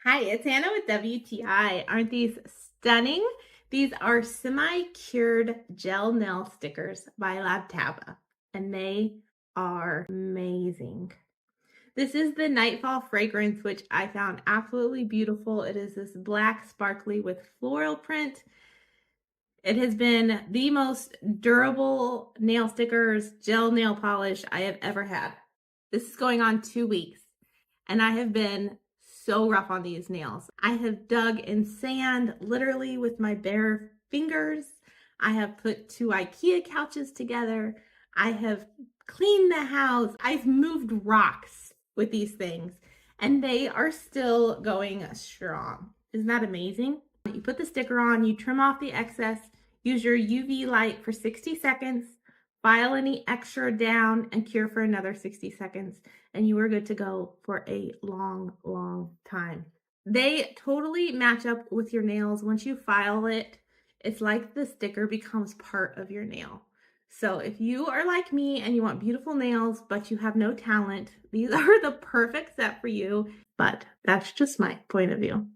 Hi, it's Hannah with WTI. Aren't these stunning? These are semi-cured gel nail stickers by LabTabBa, and they are amazing. This is the Nightfall fragrance, which I found absolutely beautiful. It is this black sparkly with floral print. It has been the most durable nail stickers, gel nail polish I have ever had. This is going on 2 weeks, and I have been so rough on these nails. I have dug in sand literally with my bare fingers. I have put 2 IKEA couches together. I have cleaned the house. I've moved rocks with these things, and they are still going strong. Isn't that amazing? You put the sticker on, you trim off the excess, use your UV light for 60 seconds, file any extra down, and cure for another 60 seconds, and you are good to go for a long, long time. They totally match up with your nails. Once you file it, it's like the sticker becomes part of your nail. So if you are like me and you want beautiful nails, but you have no talent, these are the perfect set for you. But that's just my point of view.